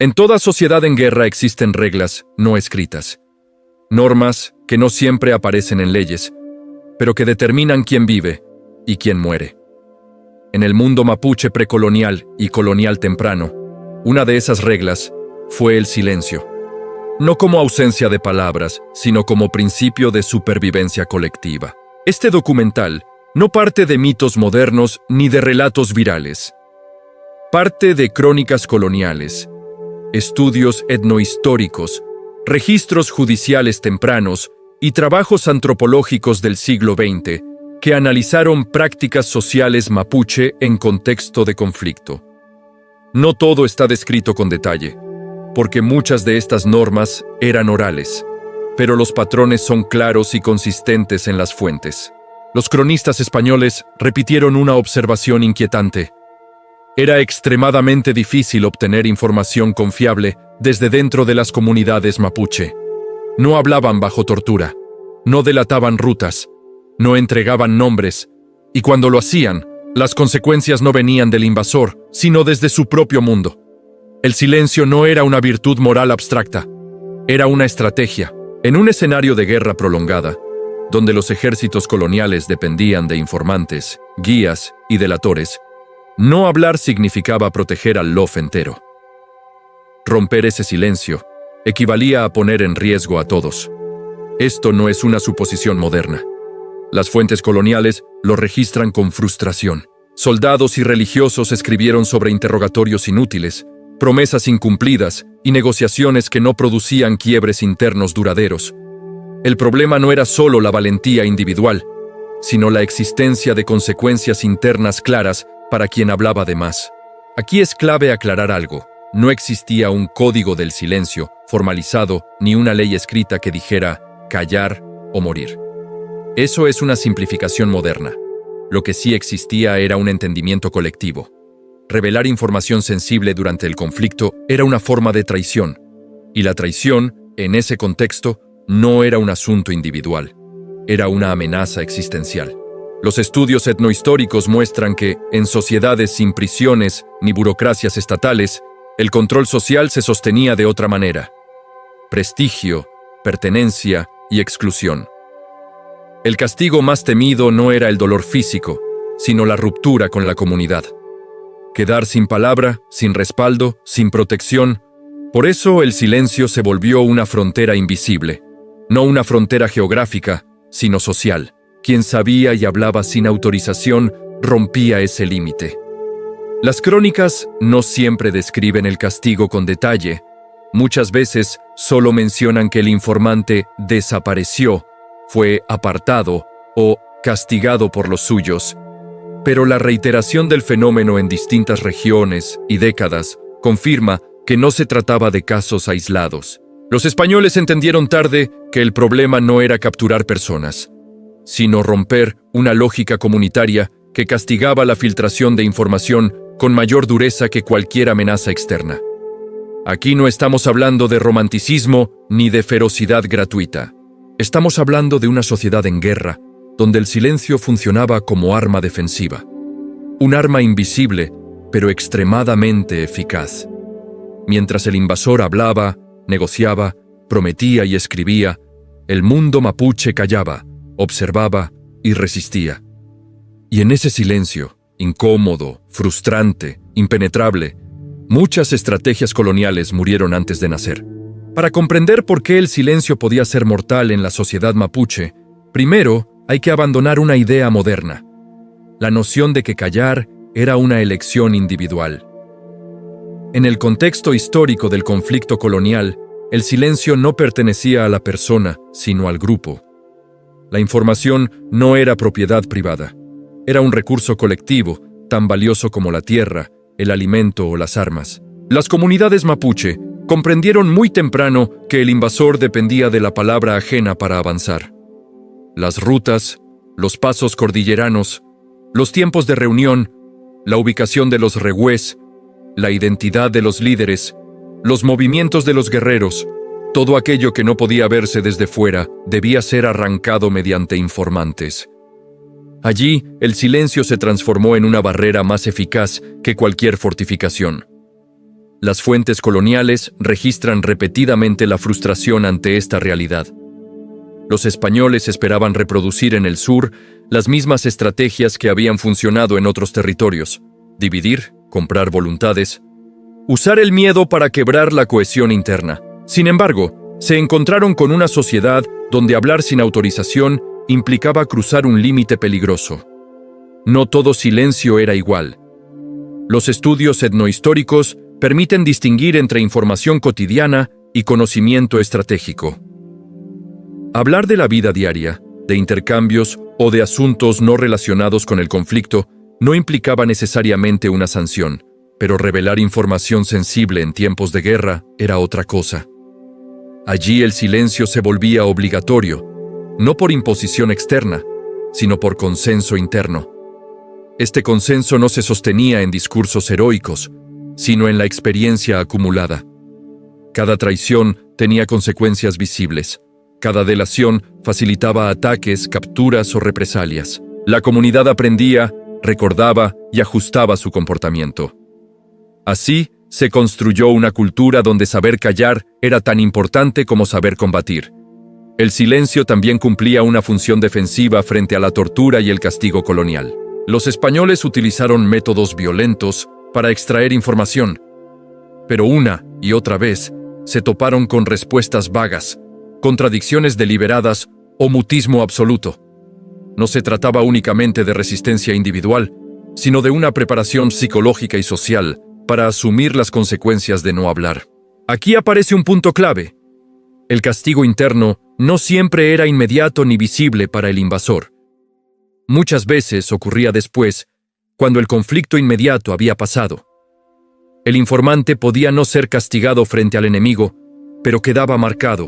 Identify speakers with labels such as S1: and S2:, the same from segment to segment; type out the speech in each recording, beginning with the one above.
S1: En toda sociedad en guerra existen reglas no escritas, normas que no siempre aparecen en leyes, pero que determinan quién vive y quién muere. En el mundo mapuche precolonial y colonial temprano, una de esas reglas fue el silencio, no como ausencia de palabras, sino como principio de supervivencia colectiva. Este documental no parte de mitos modernos ni de relatos virales. Parte de crónicas coloniales, estudios etnohistóricos, registros judiciales tempranos y trabajos antropológicos del siglo XX que analizaron prácticas sociales mapuche en contexto de conflicto. No todo está descrito con detalle, porque muchas de estas normas eran orales, pero los patrones son claros y consistentes en las fuentes. Los cronistas españoles repitieron una observación inquietante. Era extremadamente difícil obtener información confiable desde dentro de las comunidades mapuche. No hablaban bajo tortura, no delataban rutas, no entregaban nombres, y cuando lo hacían, las consecuencias no venían del invasor, sino desde su propio mundo. El silencio no era una virtud moral abstracta, era una estrategia. En un escenario de guerra prolongada, donde los ejércitos coloniales dependían de informantes, guías y delatores, no hablar significaba proteger al lof entero. Romper ese silencio equivalía a poner en riesgo a todos. Esto no es una suposición moderna. Las fuentes coloniales lo registran con frustración. Soldados y religiosos escribieron sobre interrogatorios inútiles, promesas incumplidas y negociaciones que no producían quiebres internos duraderos. El problema no era solo la valentía individual, sino la existencia de consecuencias internas claras para quien hablaba de más. Aquí es clave aclarar algo. No existía un código del silencio formalizado ni una ley escrita que dijera callar o morir. Eso es una simplificación moderna. Lo que sí existía era un entendimiento colectivo. Revelar información sensible durante el conflicto era una forma de traición, y la traición, en ese contexto, no era un asunto individual, era una amenaza existencial. Los estudios etnohistóricos muestran que, en sociedades sin prisiones ni burocracias estatales, el control social se sostenía de otra manera: prestigio, pertenencia y exclusión. El castigo más temido no era el dolor físico, sino la ruptura con la comunidad. Quedar sin palabra, sin respaldo, sin protección. Por eso el silencio se volvió una frontera invisible, no una frontera geográfica, sino social. Quien sabía y hablaba sin autorización rompía ese límite. Las crónicas no siempre describen el castigo con detalle. Muchas veces solo mencionan que el informante desapareció, fue apartado o castigado por los suyos. Pero la reiteración del fenómeno en distintas regiones y décadas confirma que no se trataba de casos aislados. Los españoles entendieron tarde que el problema no era capturar personas, sino romper una lógica comunitaria que castigaba la filtración de información con mayor dureza que cualquier amenaza externa. Aquí no estamos hablando de romanticismo ni de ferocidad gratuita. Estamos hablando de una sociedad en guerra, donde el silencio funcionaba como arma defensiva. Un arma invisible, pero extremadamente eficaz. Mientras el invasor hablaba, negociaba, prometía y escribía, el mundo mapuche callaba, observaba y resistía. Y en ese silencio, incómodo, frustrante, impenetrable, muchas estrategias coloniales murieron antes de nacer. Para comprender por qué el silencio podía ser mortal en la sociedad mapuche, primero hay que abandonar una idea moderna: la noción de que callar era una elección individual. En el contexto histórico del conflicto colonial, el silencio no pertenecía a la persona, sino al grupo. La información no era propiedad privada. Era un recurso colectivo, tan valioso como la tierra, el alimento o las armas. Las comunidades mapuche comprendieron muy temprano que el invasor dependía de la palabra ajena para avanzar. Las rutas, los pasos cordilleranos, los tiempos de reunión, la ubicación de los rehués, la identidad de los líderes, los movimientos de los guerreros, todo aquello que no podía verse desde fuera debía ser arrancado mediante informantes. Allí, el silencio se transformó en una barrera más eficaz que cualquier fortificación. Las fuentes coloniales registran repetidamente la frustración ante esta realidad. Los españoles esperaban reproducir en el sur las mismas estrategias que habían funcionado en otros territorios: dividir, comprar voluntades, usar el miedo para quebrar la cohesión interna. Sin embargo, se encontraron con una sociedad donde hablar sin autorización implicaba cruzar un límite peligroso. No todo silencio era igual. Los estudios etnohistóricos permiten distinguir entre información cotidiana y conocimiento estratégico. Hablar de la vida diaria, de intercambios o de asuntos no relacionados con el conflicto no implicaba necesariamente una sanción, pero revelar información sensible en tiempos de guerra era otra cosa. Allí el silencio se volvía obligatorio, no por imposición externa, sino por consenso interno. Este consenso no se sostenía en discursos heroicos, sino en la experiencia acumulada. Cada traición tenía consecuencias visibles. Cada delación facilitaba ataques, capturas o represalias. La comunidad aprendía, recordaba y ajustaba su comportamiento. Así, se construyó una cultura donde saber callar era tan importante como saber combatir. El silencio también cumplía una función defensiva frente a la tortura y el castigo colonial. Los españoles utilizaron métodos violentos para extraer información, pero una y otra vez se toparon con respuestas vagas, contradicciones deliberadas o mutismo absoluto. No se trataba únicamente de resistencia individual, sino de una preparación psicológica y social para asumir las consecuencias de no hablar. Aquí aparece un punto clave. El castigo interno no siempre era inmediato ni visible para el invasor. Muchas veces ocurría después, cuando el conflicto inmediato había pasado. El informante podía no ser castigado frente al enemigo, pero quedaba marcado.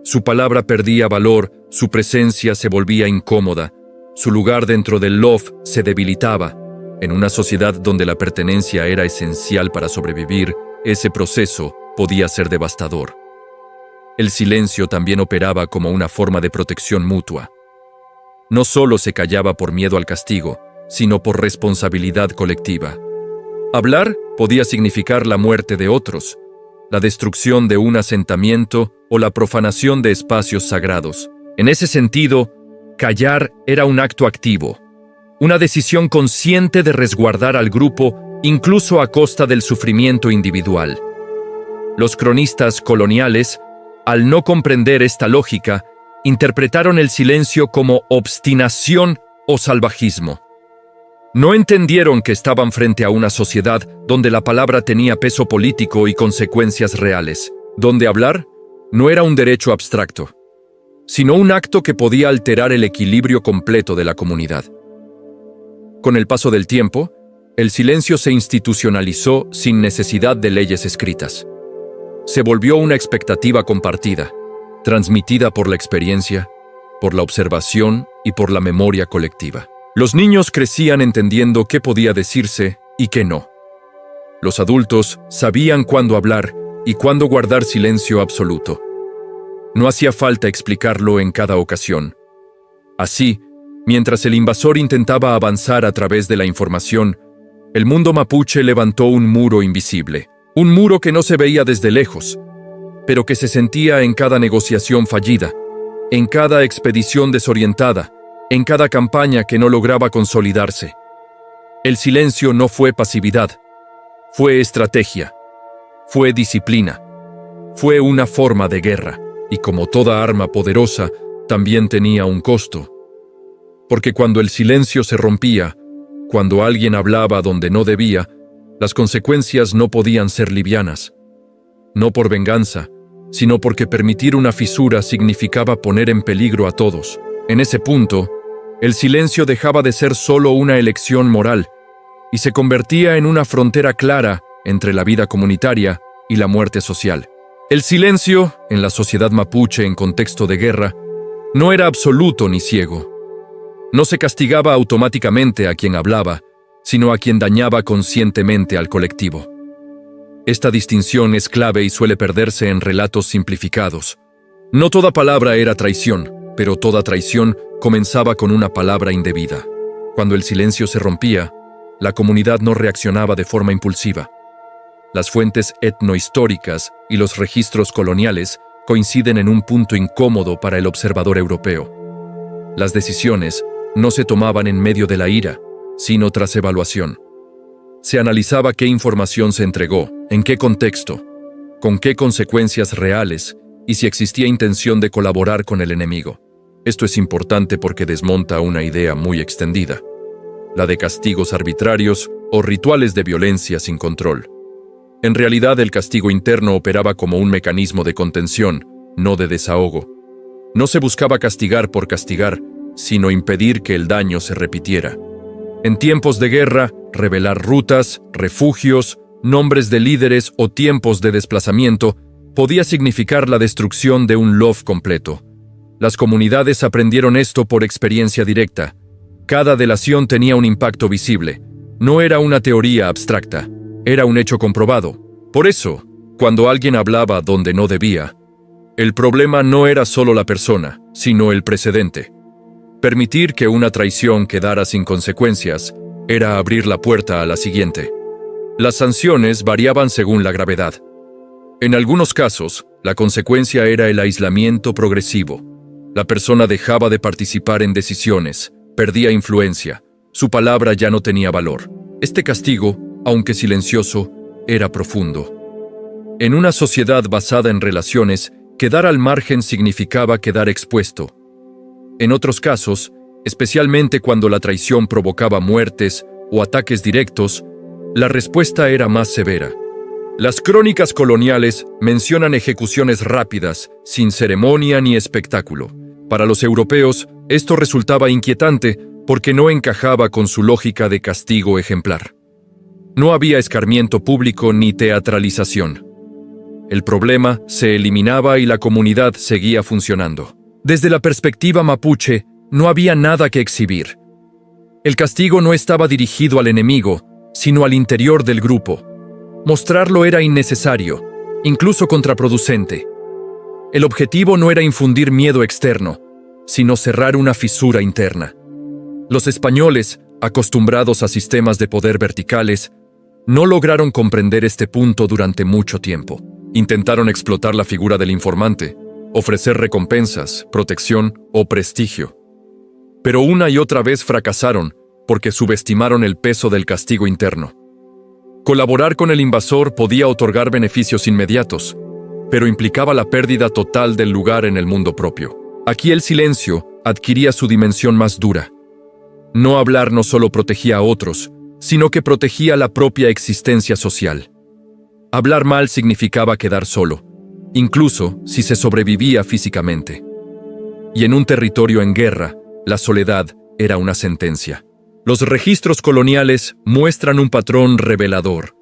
S1: Su palabra perdía valor, su presencia se volvía incómoda, su lugar dentro del lof se debilitaba. En una sociedad donde la pertenencia era esencial para sobrevivir, ese proceso podía ser devastador. El silencio también operaba como una forma de protección mutua. No solo se callaba por miedo al castigo, sino por responsabilidad colectiva. Hablar podía significar la muerte de otros, la destrucción de un asentamiento o la profanación de espacios sagrados. En ese sentido, callar era un acto activo, una decisión consciente de resguardar al grupo incluso a costa del sufrimiento individual. Los cronistas coloniales, al no comprender esta lógica, interpretaron el silencio como obstinación o salvajismo. No entendieron que estaban frente a una sociedad donde la palabra tenía peso político y consecuencias reales, donde hablar no era un derecho abstracto, sino un acto que podía alterar el equilibrio completo de la comunidad. Con el paso del tiempo, el silencio se institucionalizó sin necesidad de leyes escritas. Se volvió una expectativa compartida, transmitida por la experiencia, por la observación y por la memoria colectiva. Los niños crecían entendiendo qué podía decirse y qué no. Los adultos sabían cuándo hablar y cuándo guardar silencio absoluto. No hacía falta explicarlo en cada ocasión. Así, mientras el invasor intentaba avanzar a través de la información, el mundo mapuche levantó un muro invisible, un muro que no se veía desde lejos, pero que se sentía en cada negociación fallida, en cada expedición desorientada, en cada campaña que no lograba consolidarse. El silencio no fue pasividad, fue estrategia, fue disciplina, fue una forma de guerra, y como toda arma poderosa, también tenía un costo. Porque cuando el silencio se rompía, cuando alguien hablaba donde no debía, las consecuencias no podían ser livianas. No por venganza, sino porque permitir una fisura significaba poner en peligro a todos. En ese punto, el silencio dejaba de ser solo una elección moral y se convertía en una frontera clara entre la vida comunitaria y la muerte social. El silencio, en la sociedad mapuche en contexto de guerra, no era absoluto ni ciego. No se castigaba automáticamente a quien hablaba, sino a quien dañaba conscientemente al colectivo. Esta distinción es clave y suele perderse en relatos simplificados. No toda palabra era traición, pero toda traición comenzaba con una palabra indebida. Cuando el silencio se rompía, la comunidad no reaccionaba de forma impulsiva. las fuentes etnohistóricas y los registros coloniales coinciden en un punto incómodo para el observador europeo. Las decisiones no se tomaban en medio de la ira, sino tras evaluación. Se analizaba qué información se entregó, en qué contexto, con qué consecuencias reales y si existía intención de colaborar con el enemigo. Esto es importante porque desmonta una idea muy extendida, la de castigos arbitrarios o rituales de violencia sin control. En realidad, el castigo interno operaba como un mecanismo de contención, no de desahogo. No se buscaba castigar por castigar, sino impedir que el daño se repitiera. En tiempos de guerra, revelar rutas, refugios, nombres de líderes o tiempos de desplazamiento podía significar la destrucción de un lof completo. Las comunidades aprendieron esto por experiencia directa. Cada delación tenía un impacto visible. No era una teoría abstracta, era un hecho comprobado. Por eso, cuando alguien hablaba donde no debía, el problema no era solo la persona, sino el precedente. Permitir que una traición quedara sin consecuencias era abrir la puerta a la siguiente. Las sanciones variaban según la gravedad. En algunos casos, la consecuencia era el aislamiento progresivo. La persona dejaba de participar en decisiones, perdía influencia, su palabra ya no tenía valor. Este castigo, aunque silencioso, era profundo. En una sociedad basada en relaciones, quedar al margen significaba quedar expuesto. En otros casos, especialmente cuando la traición provocaba muertes o ataques directos, la respuesta era más severa. Las crónicas coloniales mencionan ejecuciones rápidas, sin ceremonia ni espectáculo. Para los europeos, esto resultaba inquietante porque no encajaba con su lógica de castigo ejemplar. No había escarmiento público ni teatralización. El problema se eliminaba y la comunidad seguía funcionando. Desde la perspectiva mapuche, no había nada que exhibir. El castigo no estaba dirigido al enemigo, sino al interior del grupo. Mostrarlo era innecesario, incluso contraproducente. El objetivo no era infundir miedo externo, sino cerrar una fisura interna. Los españoles, acostumbrados a sistemas de poder verticales, no lograron comprender este punto durante mucho tiempo. Intentaron explotar la figura del informante, ofrecer recompensas, protección o prestigio. Pero una y otra vez fracasaron porque subestimaron el peso del castigo interno. Colaborar con el invasor podía otorgar beneficios inmediatos, pero implicaba la pérdida total del lugar en el mundo propio. Aquí el silencio adquiría su dimensión más dura. No hablar no solo protegía a otros, sino que protegía la propia existencia social. Hablar mal significaba quedar solo, incluso si se sobrevivía físicamente. Y en un territorio en guerra, la soledad era una sentencia. Los registros coloniales muestran un patrón revelador.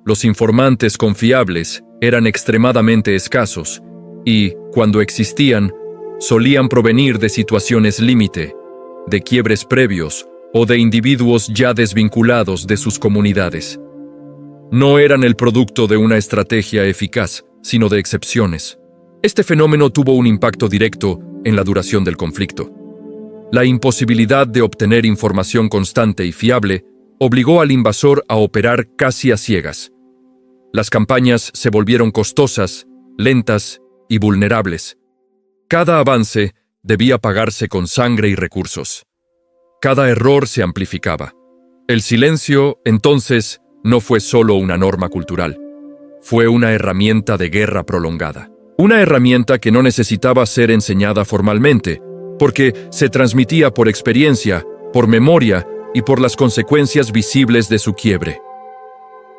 S1: Los informantes confiables eran extremadamente escasos y, cuando existían, solían provenir de situaciones límite, de quiebres previos o de individuos ya desvinculados de sus comunidades. No eran el producto de una estrategia eficaz, sino de excepciones. Este fenómeno tuvo un impacto directo en la duración del conflicto. La imposibilidad de obtener información constante y fiable obligó al invasor a operar casi a ciegas. Las campañas se volvieron costosas, lentas y vulnerables. Cada avance debía pagarse con sangre y recursos. Cada error se amplificaba. El silencio, entonces, no fue solo una norma cultural. Fue una herramienta de guerra prolongada. Una herramienta que no necesitaba ser enseñada formalmente, porque se transmitía por experiencia, por memoria y por las consecuencias visibles de su quiebre.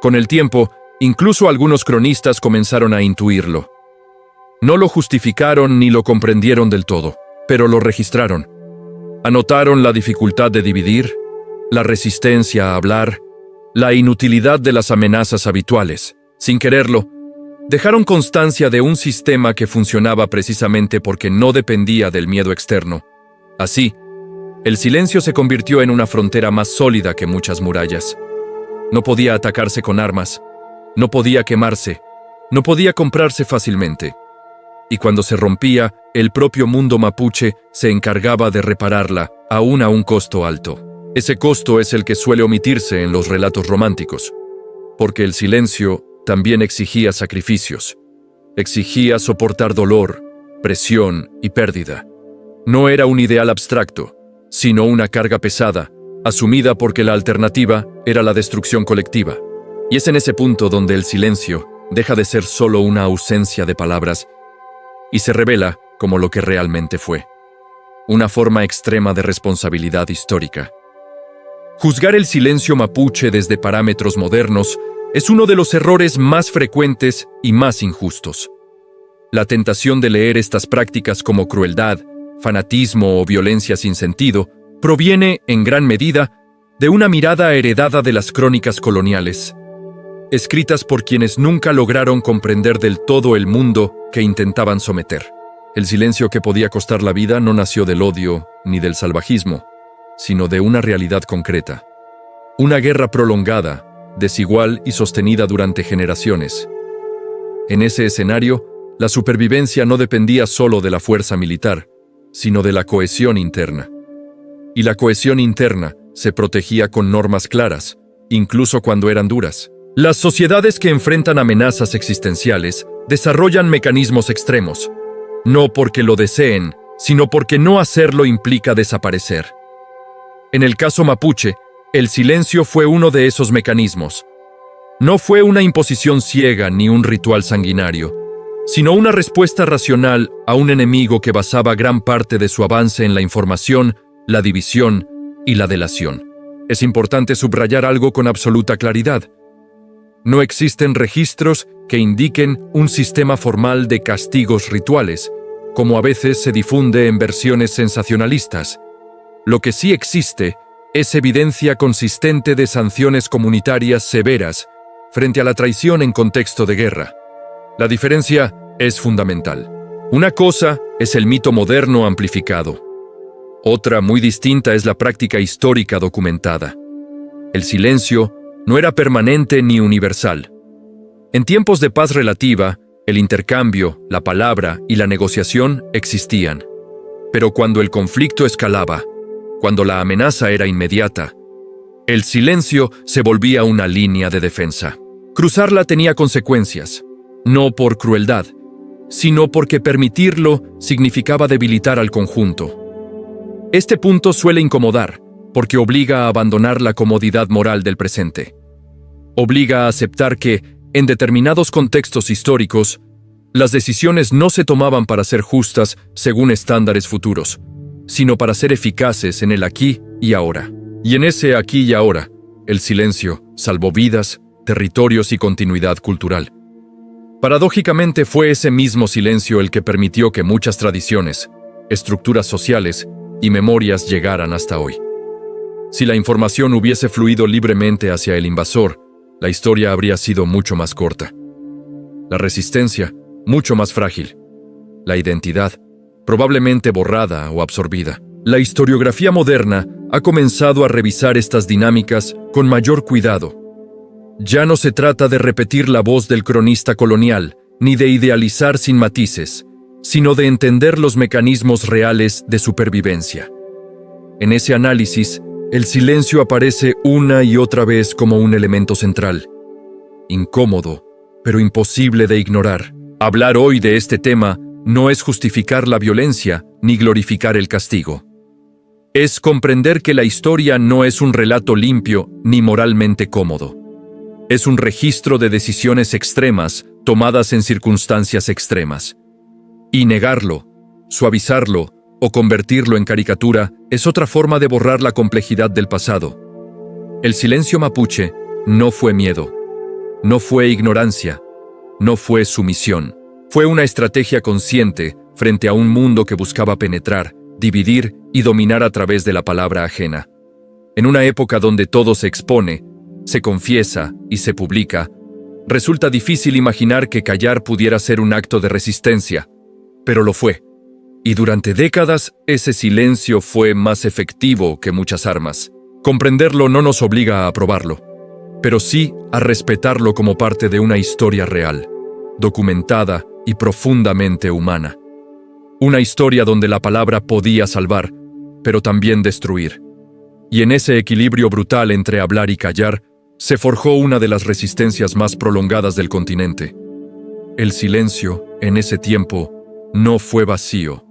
S1: Con el tiempo, incluso algunos cronistas comenzaron a intuirlo. No lo justificaron ni lo comprendieron del todo, pero lo registraron. Anotaron la dificultad de dividir, la resistencia a hablar, la inutilidad de las amenazas habituales. Sin quererlo, dejaron constancia de un sistema que funcionaba precisamente porque no dependía del miedo externo. Así, el silencio se convirtió en una frontera más sólida que muchas murallas. No podía atacarse con armas, no podía quemarse, no podía comprarse fácilmente. Y cuando se rompía, el propio mundo mapuche se encargaba de repararla, aún a un costo alto. Ese costo es el que suele omitirse en los relatos románticos. porque el silencio también exigía sacrificios. Exigía soportar dolor, presión y pérdida. No era un ideal abstracto, sino una carga pesada, asumida porque la alternativa era la destrucción colectiva. Y es en ese punto donde el silencio deja de ser solo una ausencia de palabras y se revela como lo que realmente fue: una forma extrema de responsabilidad histórica. Juzgar el silencio mapuche desde parámetros modernos es uno de los errores más frecuentes y más injustos. La tentación de leer estas prácticas como crueldad, fanatismo o violencia sin sentido proviene, en gran medida, de una mirada heredada de las crónicas coloniales, escritas por quienes nunca lograron comprender del todo el mundo que intentaban someter. El silencio que podía costar la vida no nació del odio ni del salvajismo, sino de una realidad concreta. Una guerra prolongada, desigual y sostenida durante generaciones. En ese escenario, la supervivencia no dependía solo de la fuerza militar, sino de la cohesión interna. Y la cohesión interna se protegía con normas claras, incluso cuando eran duras. Las sociedades que enfrentan amenazas existenciales desarrollan mecanismos extremos, no porque lo deseen, sino porque no hacerlo implica desaparecer. En el caso mapuche, el silencio fue uno de esos mecanismos. No fue una imposición ciega ni un ritual sanguinario, sino una respuesta racional a un enemigo que basaba gran parte de su avance en la información, la división y la delación. Es importante subrayar algo con absoluta claridad. No existen registros que indiquen un sistema formal de castigos rituales, como a veces se difunde en versiones sensacionalistas. Lo que sí existe es evidencia consistente de sanciones comunitarias severas frente a la traición en contexto de guerra. La diferencia es fundamental. Una cosa es el mito moderno amplificado. Otra muy distinta es la práctica histórica documentada. El silencio no era permanente ni universal. En tiempos de paz relativa, el intercambio, la palabra y la negociación existían. Pero cuando el conflicto escalaba, cuando la amenaza era inmediata, el silencio se volvía una línea de defensa. Cruzarla tenía consecuencias, no por crueldad, sino porque permitirlo significaba debilitar al conjunto. Este punto suele incomodar, porque obliga a abandonar la comodidad moral del presente. Obliga a aceptar que, en determinados contextos históricos, las decisiones no se tomaban para ser justas según estándares futuros, sino para ser eficaces en el aquí y ahora. Y en ese aquí y ahora, el silencio salvó vidas, territorios y continuidad cultural. Paradójicamente fue ese mismo silencio el que permitió que muchas tradiciones, estructuras sociales y memorias llegaran hasta hoy. Si la información hubiese fluido libremente hacia el invasor, la historia habría sido mucho más corta. La resistencia, mucho más frágil. La identidad, probablemente borrada o absorbida. La historiografía moderna ha comenzado a revisar estas dinámicas con mayor cuidado. Ya no se trata de repetir la voz del cronista colonial, ni de idealizar sin matices, sino de entender los mecanismos reales de supervivencia. En ese análisis, el silencio aparece una y otra vez como un elemento central. Incómodo, pero imposible de ignorar. Hablar hoy de este tema no es justificar la violencia ni glorificar el castigo. Es comprender que la historia no es un relato limpio ni moralmente cómodo. Es un registro de decisiones extremas tomadas en circunstancias extremas. Y negarlo, suavizarlo o convertirlo en caricatura es otra forma de borrar la complejidad del pasado. El silencio mapuche no fue miedo, no fue ignorancia, no fue sumisión. Fue una estrategia consciente frente a un mundo que buscaba penetrar, dividir y dominar a través de la palabra ajena. En una época donde todo se expone, se confiesa y se publica, resulta difícil imaginar que callar pudiera ser un acto de resistencia, pero lo fue. Y durante décadas, ese silencio fue más efectivo que muchas armas. Comprenderlo no nos obliga a aprobarlo, pero sí a respetarlo como parte de una historia real, documentada y profundamente humana. Una historia donde la palabra podía salvar, pero también destruir. Y en ese equilibrio brutal entre hablar y callar, se forjó una de las resistencias más prolongadas del continente. El silencio, en ese tiempo, no fue vacío,